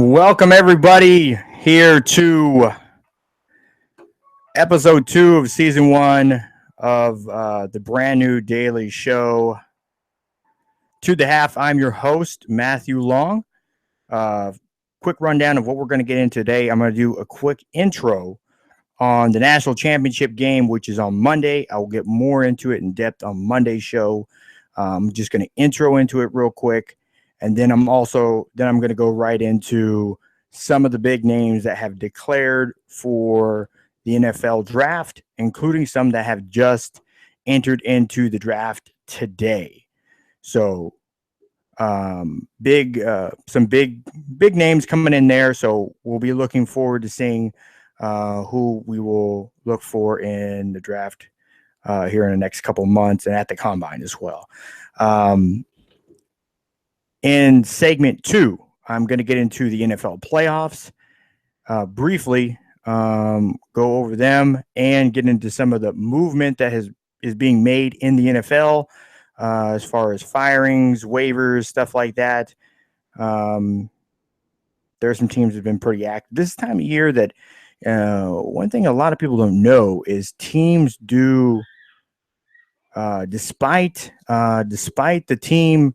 Welcome, everybody, here to episode 2 of season 1 of the brand new daily show, To the Half. I'm your host, Matthew Long. Quick rundown of what we're going to get into today. I'm going to do a quick intro on the national championship game, which is on Monday. I will get more into it in depth on Monday's show. I'm just going to intro into it real quick. And then I'm going to go right into some of the big names that have declared for the NFL draft, including some that have just entered into the draft today. So some big names coming in there. So we'll be looking forward to seeing who we will look for in the draft here in the next couple months and at the combine as well. In segment 2, I'm going to get into the NFL playoffs, briefly go over them and get into some of the movement that is being made in the NFL as far as firings, waivers, stuff like that. There are some teams that have been pretty active this time of year. That one thing a lot of people don't know is teams do, despite the team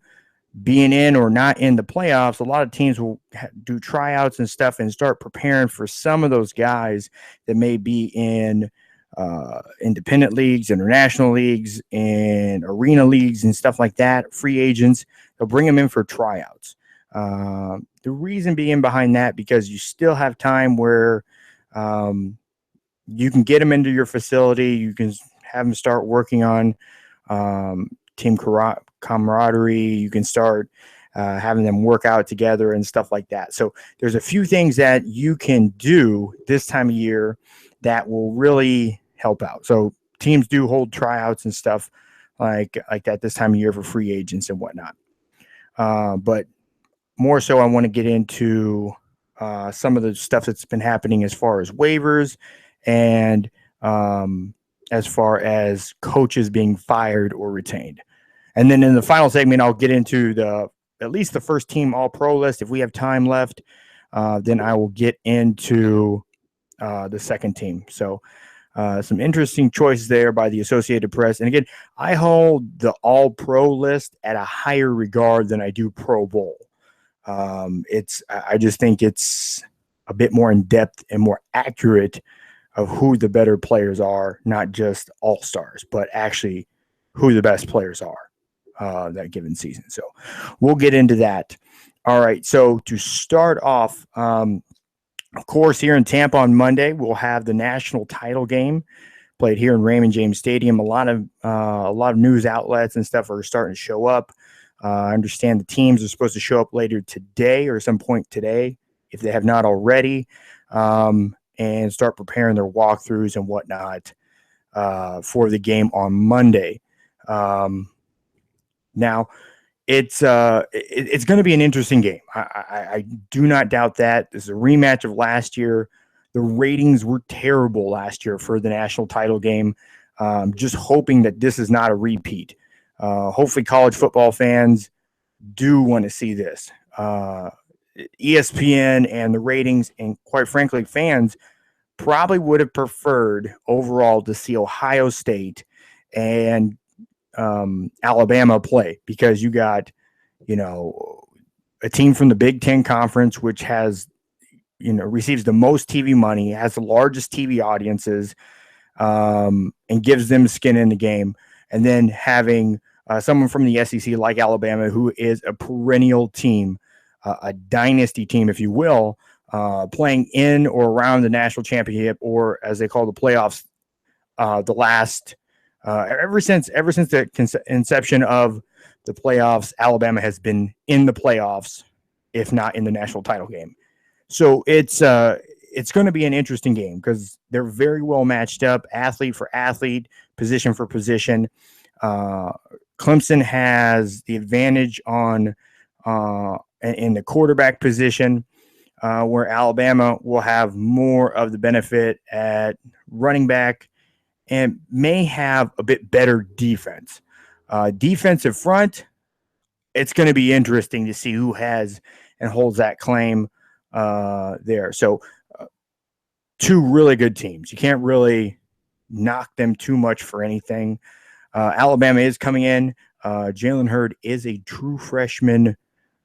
being in or not in the playoffs, a lot of teams will do tryouts and stuff and start preparing for some of those guys that may be in independent leagues, international leagues, and arena leagues and stuff like that. Free agents, they'll bring them in for tryouts. The reason being behind that, because you still have time where you can get them into your facility. You can have them start working on team camaraderie. You can start having them work out together and stuff like that. So there's a few things that you can do this time of year that will really help out. So teams do hold tryouts and stuff like that this time of year for free agents and whatnot. But more so, I want to get into some of the stuff that's been happening as far as waivers and as far as coaches being fired or retained. And then in the final segment, I'll get into at least the first team All-Pro list. If we have time left, then I will get into the second team. So some interesting choices there by the Associated Press. And again, I hold the All-Pro list at a higher regard than I do Pro Bowl. I just think it's a bit more in-depth and more accurate of who the better players are, not just all-stars, but actually who the best players are that given season. So we'll get into that. All right, so to start off, of course, here in Tampa on Monday, we'll have the national title game played here in Raymond James Stadium. A lot of news outlets and stuff are starting to show up. I understand the teams are supposed to show up later today or some point today, if they have not already, and start preparing their walkthroughs and whatnot for the game on Monday. Now, it's going to be an interesting game. I do not doubt that. This is a rematch of last year. The ratings were terrible last year for the national title game. Just hoping that this is not a repeat. Hopefully college football fans do want to see this. ESPN and the ratings, and quite frankly, fans probably would have preferred overall to see Ohio State and Alabama play, because you got, a team from the Big Ten Conference, which has, receives the most TV money, has the largest TV audiences, and gives them skin in the game. And then having someone from the SEC like Alabama, who is a perennial team, a dynasty team, if you will, playing in or around the national championship, or as they call the playoffs, the last ever since the inception of the playoffs, Alabama has been in the playoffs, if not in the national title game. So it's going to be an interesting game because they're very well matched up, athlete for athlete, position for position. Clemson has the advantage on in the quarterback position, where Alabama will have more of the benefit at running back and may have a bit better defense. Defensive front, it's going to be interesting to see who has and holds that claim. there. So two really good teams. You can't really knock them too much for anything. Alabama is coming in. Jalen Hurd is a true freshman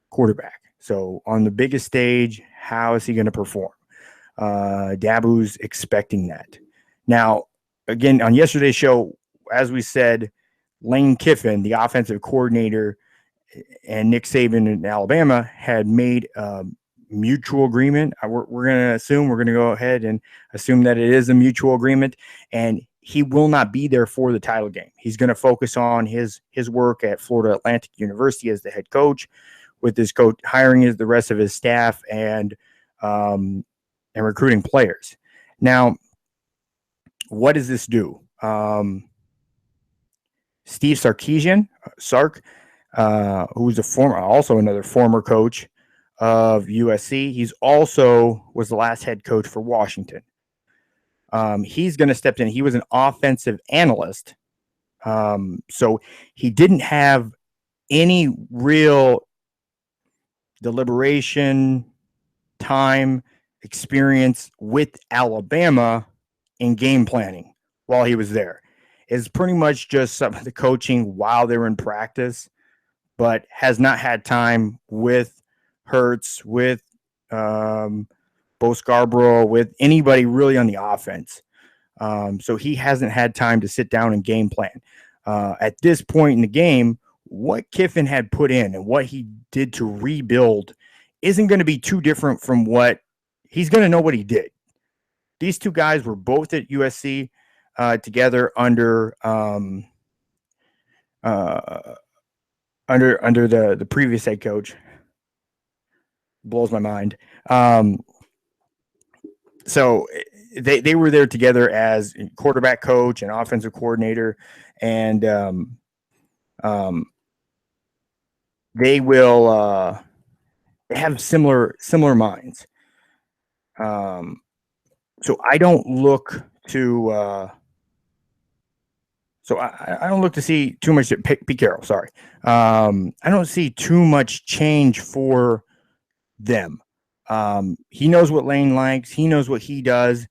quarterback. So on the biggest stage, how is he going to perform? Dabu's expecting that. Now, again, on yesterday's show, as we said, Lane Kiffin, the offensive coordinator, and Nick Saban in Alabama had made a mutual agreement. We're going to assume, we're going to go ahead and assume that it is a mutual agreement, and he will not be there for the title game. He's going to focus on his work at Florida Atlantic University as the head coach, with his coach hiring the rest of his staff and recruiting players. Now, what does this do? Steve Sark, who's also another former coach of USC. He's also was the last head coach for Washington. He's going to step in. He was an offensive analyst, so he didn't have any real deliberation, time, experience with Alabama in game planning while he was there. It's pretty much just some of the coaching while they were in practice, but has not had time with Hurts, with Bo Scarborough, with anybody really on the offense. So he hasn't had time to sit down and game plan. At this point in the game, what Kiffin had put in and what he did to rebuild isn't going to be too different from what he's going to know what he did. These two guys were both at USC together under the previous head coach. Blows my mind. So they were there together as quarterback coach and offensive coordinator, and they will have similar minds. So I don't look to I don't look to see too much. Pete Carroll, sorry. I don't see too much change for them. He knows what Lane likes. He knows what he does.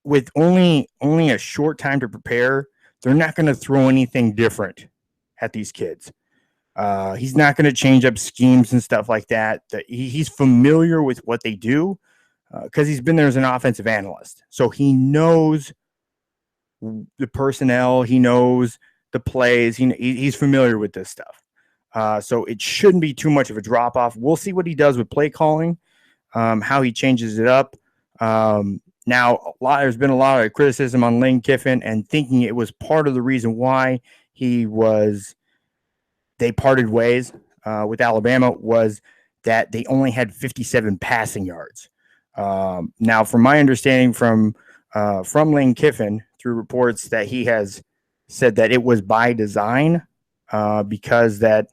With only a short time to prepare, they're not going to throw anything different at these kids. He's not going to change up schemes and stuff like that. He's familiar with what they do because he's been there as an offensive analyst. So he knows the personnel. He knows the plays. He's familiar with this stuff. So it shouldn't be too much of a drop off. We'll see what he does with play calling, how he changes it up. Now, there's been a lot of criticism on Lane Kiffin and thinking it was part of the reason why they parted ways with Alabama was that they only had 57 passing yards. Now, from my understanding from Lane Kiffin through reports that he has said that it was by design because that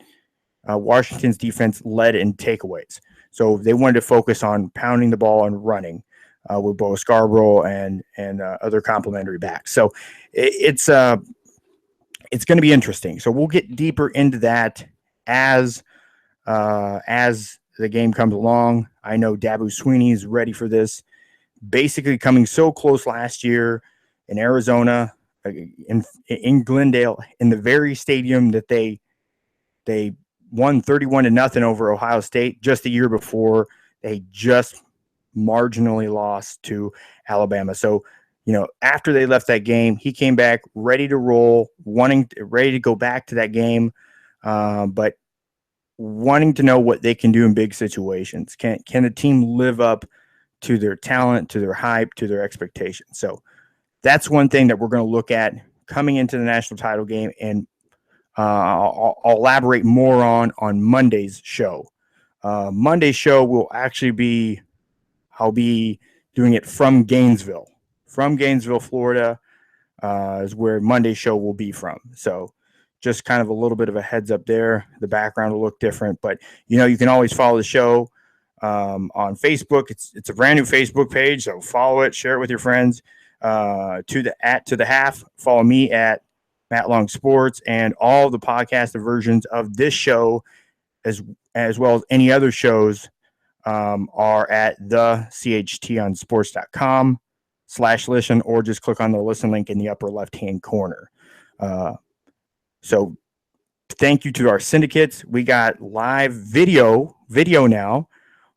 Washington's defense led in takeaways. So they wanted to focus on pounding the ball and running with Bo Scarborough and other complementary backs. So it's going to be interesting. So we'll get deeper into that as the game comes along. I know Dabu Sweeney is ready for this. Basically coming so close last year in Arizona, in Glendale, in the very stadium that they won 31-0 over Ohio State just the year before. They just marginally lost to Alabama. So, after they left that game, he came back ready to roll, ready to go back to that game, but wanting to know what they can do in big situations. Can the team live up to their talent, to their hype, to their expectations? So that's one thing that we're going to look at coming into the national title game, and I'll elaborate more on Monday's show. Monday's show will actually I'll be doing it from Gainesville, Florida, is where Monday's show will be from. So just kind of a little bit of a heads up there. The background will look different, but you can always follow the show on Facebook. It's a brand new Facebook page, so follow it, share it with your friends. To the half, follow me at Matt Long Sports, and all the podcast versions of this show, as well as any other shows are at the chtonsports.com/listen, or just click on the listen link in the upper left-hand corner. So thank you to our syndicates. We got live video now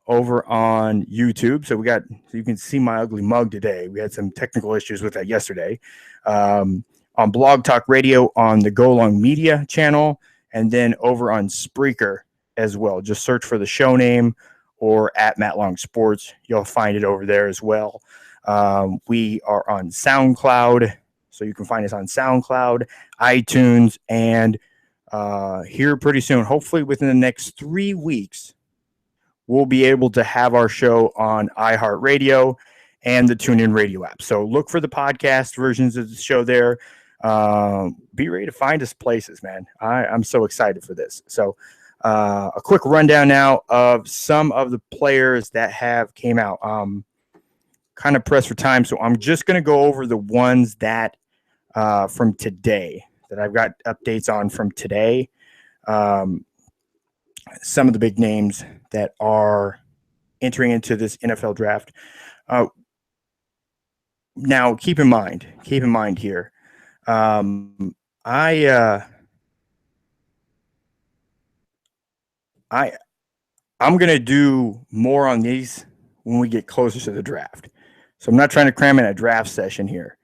over on YouTube. So you can see my ugly mug today. We had some technical issues with that yesterday. On Blog Talk Radio on the Go Long Media channel, and then over on Spreaker as well. Just search for the show name or at Matt Long Sports. You'll find it over there as well. We are on SoundCloud, so you can find us on SoundCloud, iTunes, and here pretty soon, hopefully within the next 3 weeks, we'll be able to have our show on iHeartRadio and the TuneIn Radio app. So look for the podcast versions of the show there. Be ready to find us places, man. I'm so excited for this. So a quick rundown now of some of the players that have came out. Kind of pressed for time, so I'm just going to go over the ones that from today that I've got updates on from today. Some of the big names that are entering into this NFL draft. Now, keep in mind here. I'm going to do more on these when we get closer to the draft. So I'm not trying to cram in a draft session here.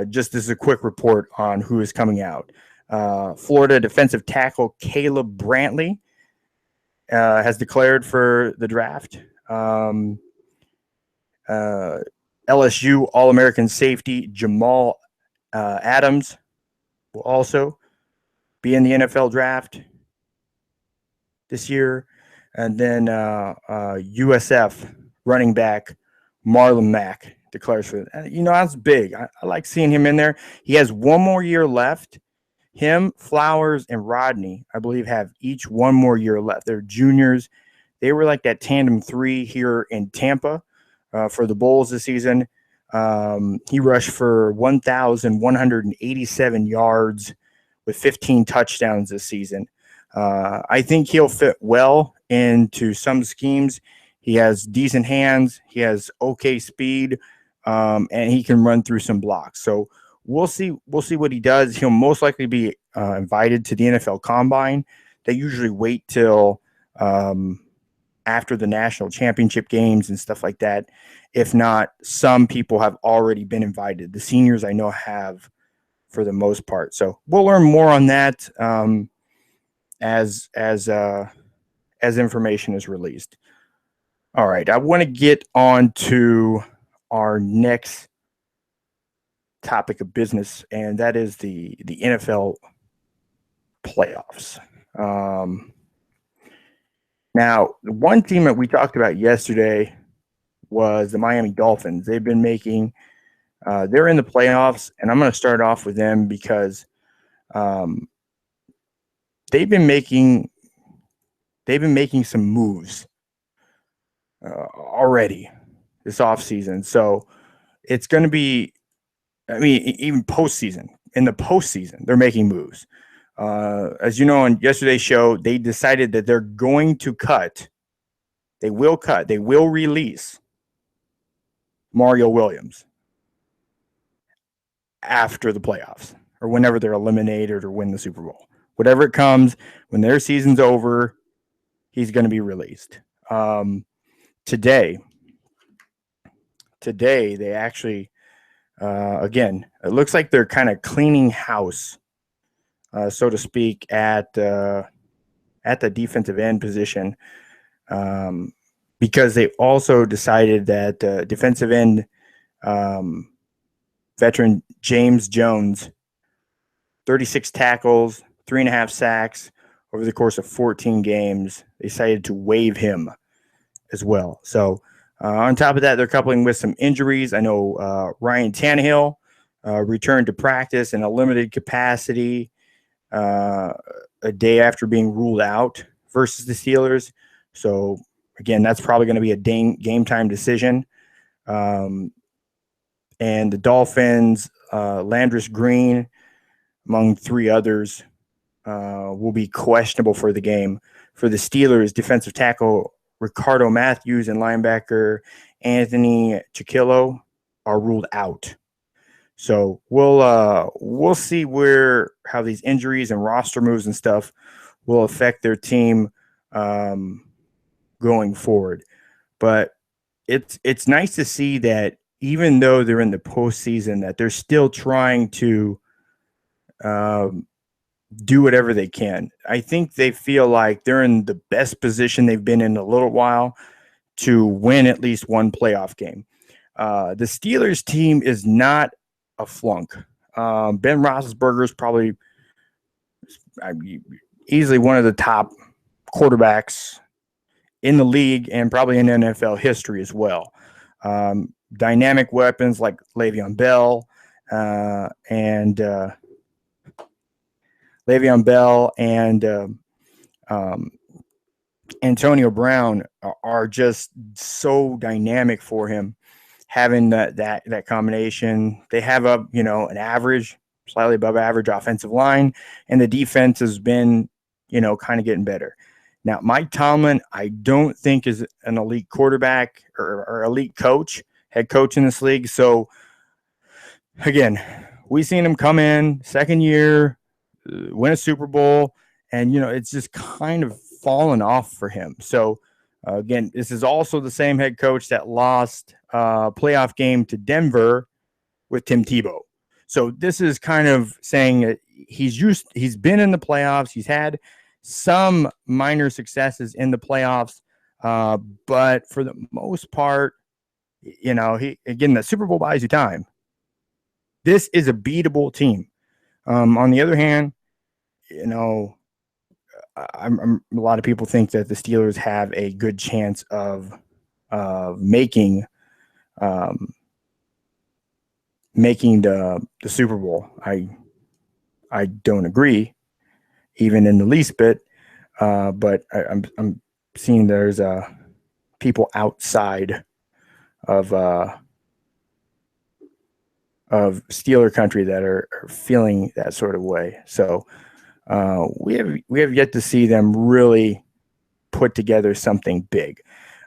Just as a quick report on who is coming out. Florida defensive tackle Caleb Brantley has declared for the draft. LSU All-American safety Jamal Adams will also be in the NFL draft this year. And then USF running back Marlon Mack declares for it. That's big. I like seeing him in there. He has one more year left. Him, Flowers, and Rodney, I believe, have each one more year left. They're juniors. They were like that tandem three here in Tampa for the Bulls this season. He rushed for 1,187 yards with 15 touchdowns this season. I think he'll fit well into some schemes. He has decent hands. He has okay speed, and he can run through some blocks. So we'll see what he does. He'll most likely be invited to the NFL Combine. They usually wait till after the national championship games and stuff like that. If not, some people have already been invited. The seniors I know have for the most part. So we'll learn more on that as information is released. All right, I want to get on to our next topic of business, and that is the NFL playoffs. Now, the one team that we talked about yesterday was the Miami Dolphins. They've been making they're in the playoffs, and I'm going to start off with them because they've been making some moves already this offseason. So it's going to be, even postseason. In the postseason, they're making moves. As you know, on yesterday's show, they decided that they're going to they will release Mario Williams after the playoffs or whenever they're eliminated or win the Super Bowl. Whatever it comes, when their season's over, he's going to be released. Today, they actually, again, it looks like they're kind of cleaning house, so to speak, at the defensive end position, because they also decided that defensive end veteran James Jones, 36 tackles, 3.5 sacks over the course of 14 games, they decided to waive him as well. So on top of that, they're coupling with some injuries. I know Ryan Tannehill returned to practice in a limited capacity a day after being ruled out versus the Steelers. So again, that's probably going to be a game time decision. And the Dolphins, Landris Green, among three others, will be questionable for the game. For the Steelers, defensive tackle Ricardo Matthews and linebacker Anthony Chiquillo are ruled out. So we'll see how these injuries and roster moves and stuff will affect their team going forward. But it's nice to see that even though they're in the postseason, that they're still trying to do whatever they can. I think they feel like they're in the best position they've been in a little while to win at least one playoff game. The Steelers team is not a flunk. Ben Roethlisberger is probably easily one of the top quarterbacks in the league and probably in NFL history as well. Dynamic weapons like Le'Veon Bell and Antonio Brown are just so dynamic for him. Having that combination, they have an average, slightly above average offensive line, and the defense has been kind of getting better. Now, Mike Tomlin, I don't think is an elite quarterback or elite head coach in this league. So again, we've seen him come in second year, win a Super Bowl, and it's just kind of fallen off for him. So again, this is also the same head coach that lost a playoff game to Denver with Tim Tebow. So this is kind of saying that he's been in the playoffs. He's had some minor successes in the playoffs, but for the most part, the Super Bowl buys you time. This is a beatable team. On the other hand, a lot of people think that the Steelers have a good chance of making the Super Bowl. I don't agree, even in the least bit. But I'm seeing there's people outside of Steeler country that are feeling that sort of way. So we have yet to see them really put together something big.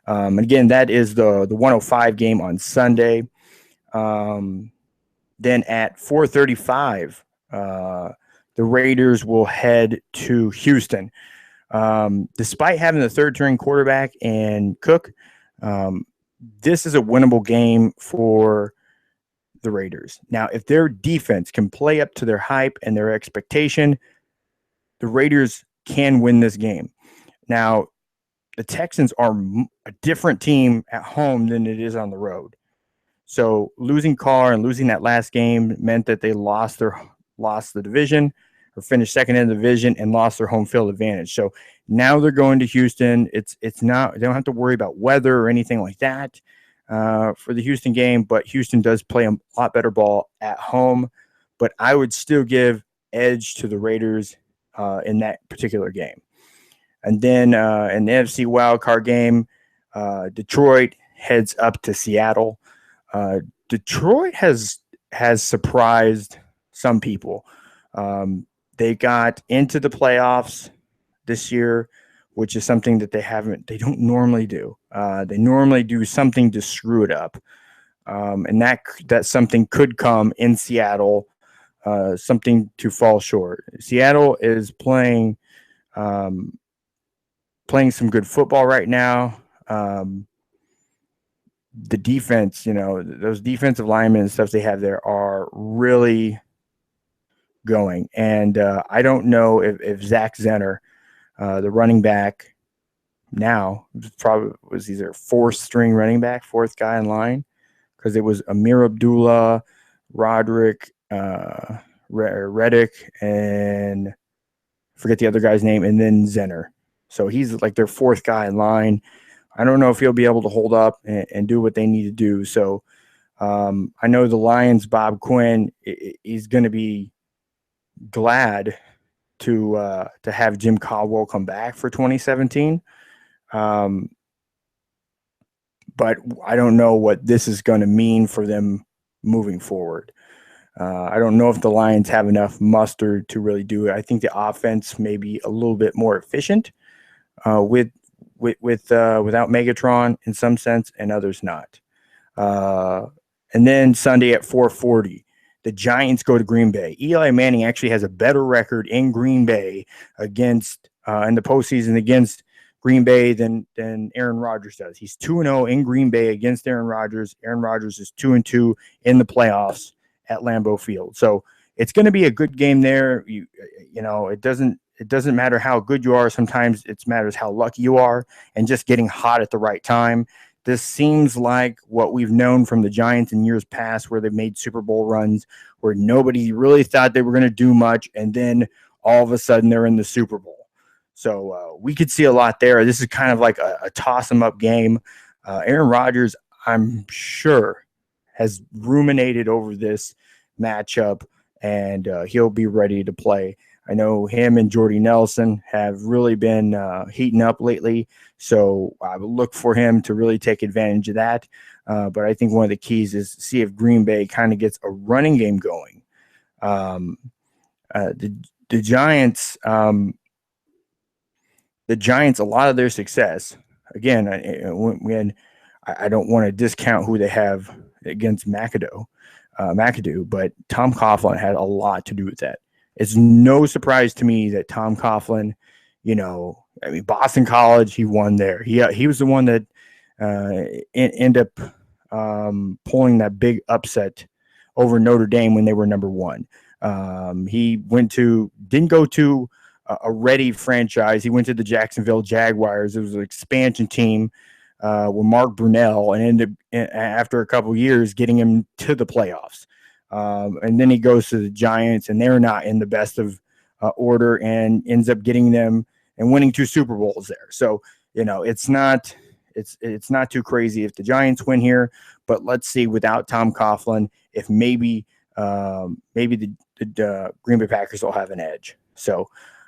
Again, that is the 105 game on Sunday. Then at 4:35, the Raiders will head to Houston. Despite having the third-string quarterback and Cook, this is a winnable game for the Raiders. Now, if their defense can play up to their hype and their expectation, the Raiders can win this game. Now, the Texans are a different team at home than it is on the road. So losing Carr and losing that last game meant that they lost the division, or finished second in the division and lost their home field advantage. So now they're going to Houston. It's not, they don't have to worry about weather or anything like that for the Houston game, but Houston does play a lot better ball at home. But I would still give edge to the Raiders in that particular game. And then in the NFC wildcard game, Detroit heads up to Seattle. Detroit has surprised some people. They got into the playoffs this year, which is something that they don't normally do. They normally do something to screw it up. And that something could come in Seattle, something to fall short. Seattle is playing some good football right now. The defense, those defensive linemen and stuff they have there are really going. And I don't know if Zach Zenner, the running back now, was either fourth guy in line, because it was Amir Abdullah, Roderick, Reddick, and forget the other guy's name, and then Zenner. So he's like their fourth guy in line. I don't know if he'll be able to hold up and do what they need to do. So I know the Lions, Bob Quinn, he's going to be glad to have Jim Caldwell come back for 2017. But I don't know what this is going to mean for them moving forward. I don't know if the Lions have enough muster to really do it. I think the offense may be a little bit more efficient with without Megatron in some sense, and others not. And then Sunday at 4:40, the Giants go to Green Bay. Eli Manning actually has a better record in Green Bay against in the postseason against Green Bay than Aaron Rodgers does. He's 2-0 in Green Bay against Aaron Rodgers. Aaron Rodgers is 2-2 in the playoffs at Lambeau Field. So it's going to be a good game there. You know, it doesn't matter how good you are. Sometimes it matters how lucky you are and just getting hot at the right time. This seems like what we've known from the Giants in years past, where they've made Super Bowl runs where nobody really thought they were going to do much, and then all of a sudden they're in the Super Bowl. So we could see a lot there. This is kind of like a toss-em-up game. Aaron Rodgers, I'm sure, has ruminated over this matchup, and he'll be ready to play. I know him and Jordy Nelson have really been heating up lately, so I would look for him to really take advantage of that. But I think one of the keys is see if Green Bay kind of gets a running game going. The Giants, a lot of their success, again, when I don't want to discount who they have against McAdoo, but Tom Coughlin had a lot to do with that. It's no surprise to me that Tom Coughlin, Boston College, he won there. He was the one that ended up pulling that big upset over Notre Dame when they were number one. He didn't go to a ready franchise. He went to the Jacksonville Jaguars. It was an expansion team with Mark Brunell, and ended up, after a couple of years, getting him to the playoffs. And then he goes to the Giants, and they're not in the best of order, and ends up getting them and winning 2 Super Bowls there. So, it's not too crazy if the Giants win here, but let's see without Tom Coughlin if maybe the Green Bay Packers will have an edge. So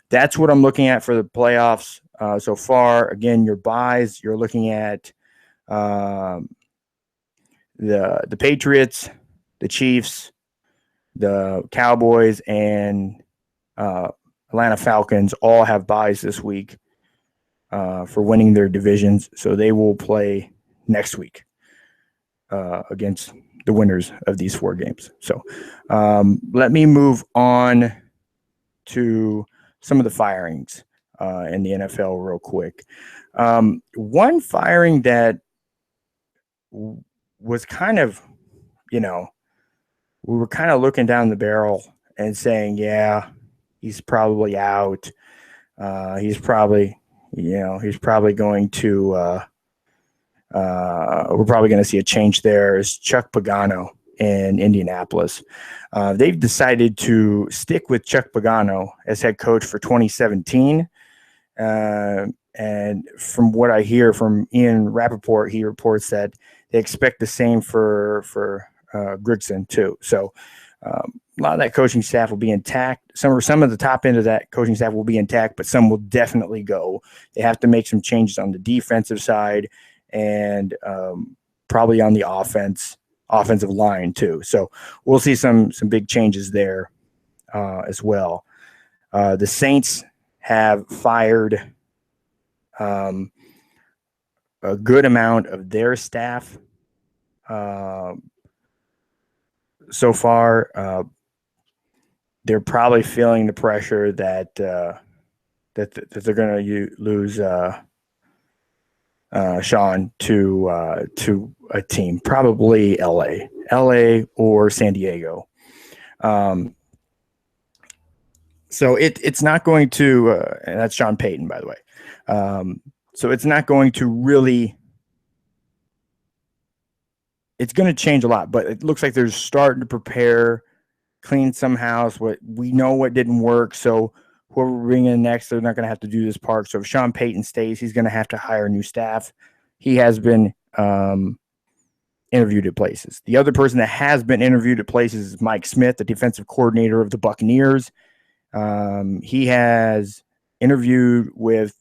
that's what I'm looking at for the playoffs so far. Again, your buys, you're looking at the Patriots, the Chiefs, the Cowboys, and Atlanta Falcons all have buys this week for winning their divisions. So they will play next week against the winners of these 4 games. So let me move on to some of the firings in the NFL real quick. One firing that was kind of, we were kind of looking down the barrel and saying, yeah, he's probably out. He's probably going to, we're probably going to see a change there, is Chuck Pagano in Indianapolis. They've decided to stick with Chuck Pagano as head coach for 2017. And from what I hear from Ian Rappaport, he reports that they expect the same for Grigson too. So a lot of that coaching staff will be intact. Some of the top end of that coaching staff will be intact, but some will definitely go. They have to make some changes on the defensive side and probably on the offensive line too. So we'll see some big changes there as well. The Saints have fired a good amount of their staff so far. They're probably feeling the pressure that they're going to lose Sean to a team, probably LA or San Diego. So it's not going to, and that's Sean Payton, by the way. So it's not going to really, it's going to change a lot, but it looks like they're starting to prepare, clean some house. What didn't work. So whoever we bring in next, they're not going to have to do this part. So if Sean Payton stays, he's going to have to hire new staff. He has been interviewed at places. The other person that has been interviewed at places is Mike Smith, the defensive coordinator of the Buccaneers. He has interviewed with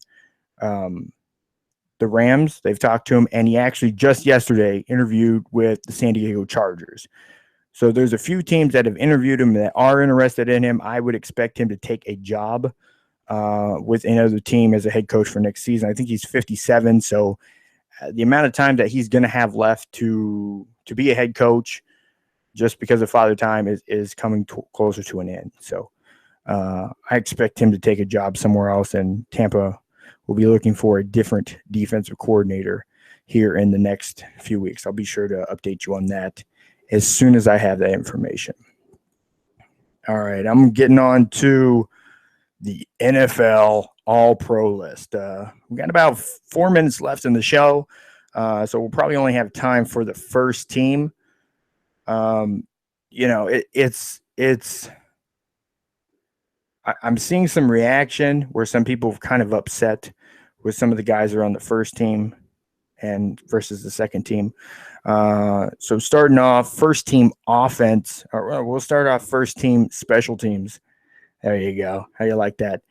the Rams. They've talked to him, and he actually just yesterday interviewed with the San Diego Chargers. So there's a few teams that have interviewed him that are interested in him. I would expect him to take a job with another team as a head coach for next season. I think he's 57, so the amount of time that he's going to have left to be a head coach, just because of father time, is coming closer to an end. So I expect him to take a job somewhere else, and Tampa will be looking for a different defensive coordinator here in the next few weeks. I'll be sure to update you on that as soon as I have that information. All right, I'm getting on to the NFL All-Pro list. We got about 4 minutes left in the show, so we'll probably only have time for the first team. I'm seeing some reaction where some people are kind of upset with some of the guys that are on the first team and versus the second team. So starting off, first team offense, or we'll start off first team special teams. There you go. How you like that?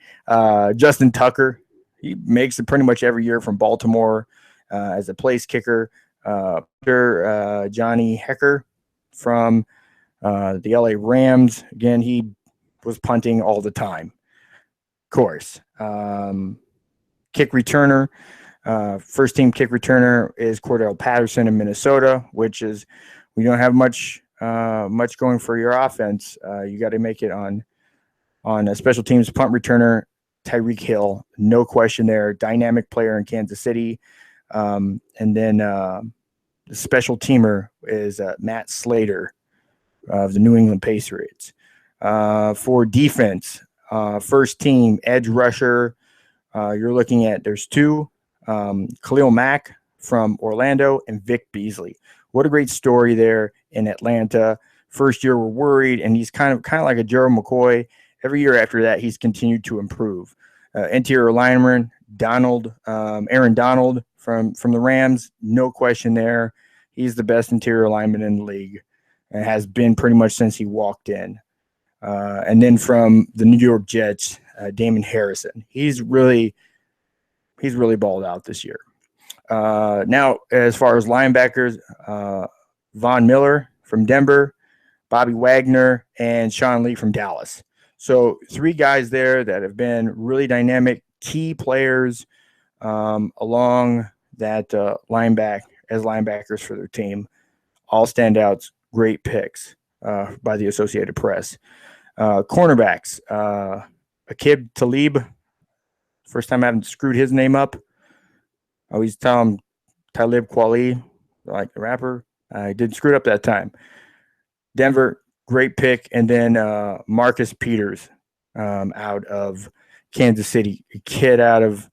Justin Tucker, he makes it pretty much every year from Baltimore as a place kicker. Johnny Hecker from the LA Rams. Again, he was punting all the time. Of course. Kick returner. First team kick returner is Cordell Patterson in Minnesota, which is, we don't have much going for your offense. You got to make it on a special teams. Punt returner Tyreek Hill, no question there. Dynamic player in Kansas City. And then the special teamer is Matt Slater of the New England Patriots. For defense, first team edge rusher, you're looking at, there's two, Khalil Mack from Orlando and Vic Beasley. What a great story there in Atlanta. First year we're worried, and he's kind of like a Gerald McCoy. Every year after that, he's continued to improve. Interior lineman Aaron Donald from the Rams, no question there. He's the best interior lineman in the league, and has been pretty much since he walked in. And then from the New York Jets, Damon Harrison. He's really balled out this year. Now, as far as linebackers, Von Miller from Denver, Bobby Wagner, and Sean Lee from Dallas. So 3 guys there that have been really dynamic, key players along that linebackers for their team. All standouts, great picks by the Associated Press. Cornerbacks, Aqib Talib. First time I haven't screwed his name up. I always tell him Talib Kweli, like the rapper. I didn't screw it up that time. Denver, great pick. And then Marcus Peters out of Kansas City. A kid out of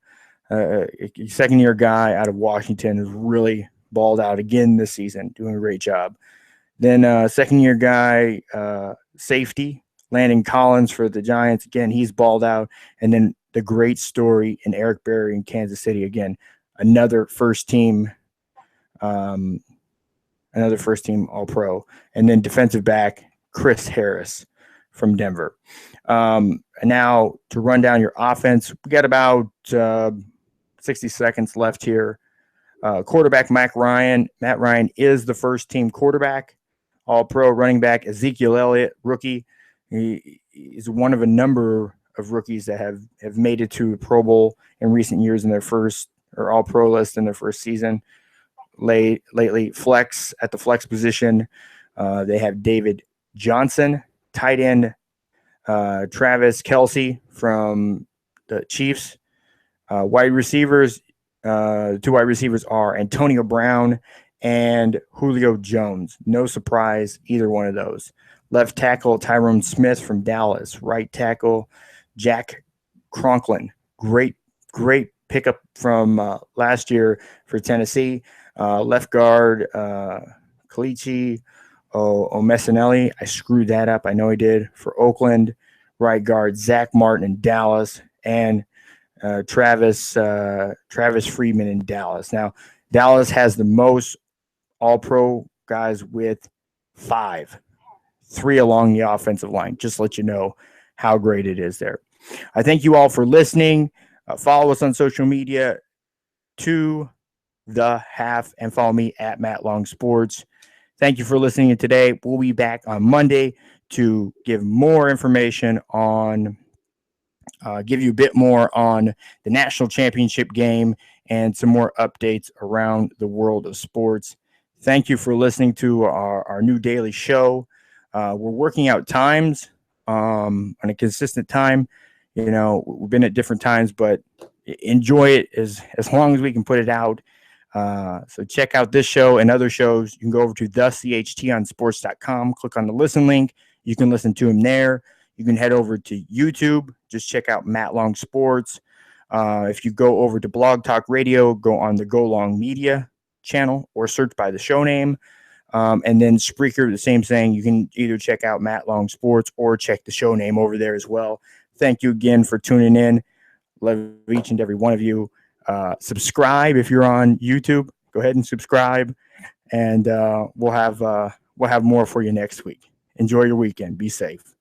a second-year guy out of Washington who's really balled out again this season, doing a great job. Then second-year guy, safety, Landon Collins for the Giants. Again, he's balled out. And then the great story in Eric Berry in Kansas City. Again, another first team All-Pro. And then defensive back, Chris Harris from Denver. And now to run down your offense, we got about 60 seconds left here. Quarterback, Matt Ryan. Matt Ryan is the first team quarterback. All-Pro. Running back, Ezekiel Elliott, rookie. He's one of a number of rookies that have made it to Pro Bowl in recent years in their first, or All-Pro list in their first season. Lately, flex, at the flex position, they have David Johnson, tight end, Travis Kelce from the Chiefs. Wide receivers, 2 wide receivers are Antonio Brown and Julio Jones. No surprise, either one of those. Left tackle, Tyrone Smith from Dallas. Right tackle, Jack Conklin. Great pickup from last year for Tennessee. Left guard, Kalichi Omesinelli. I screwed that up. I know I did. For Oakland. Right guard, Zach Martin in Dallas. And Travis Friedman in Dallas. Now, Dallas has the most All-Pro guys with 5. 3 along the offensive line. Just to let you know how great it is there. I thank you all for listening. Follow us on social media to the half and follow me at Matt Long Sports. Thank you for listening today. We'll be back on Monday to give more information on give you a bit more on the national championship game and some more updates around the world of sports. Thank you for listening to our new daily show. We're working out times on a consistent time. You know, we've been at different times, but enjoy it as long as we can put it out. So check out this show and other shows. You can go over to thechtonsports.com, click on the listen link. You can listen to them there. You can head over to YouTube. Just check out Matt Long Sports. If you go over to Blog Talk Radio, go on the Go Long Media channel or search by the show name. And then Spreaker, the same thing. You can either check out Matt Long Sports or check the show name over there as well. Thank you again for tuning in. Love each and every one of you. Subscribe if you're on YouTube. Go ahead and subscribe, and we'll have more for you next week. Enjoy your weekend. Be safe.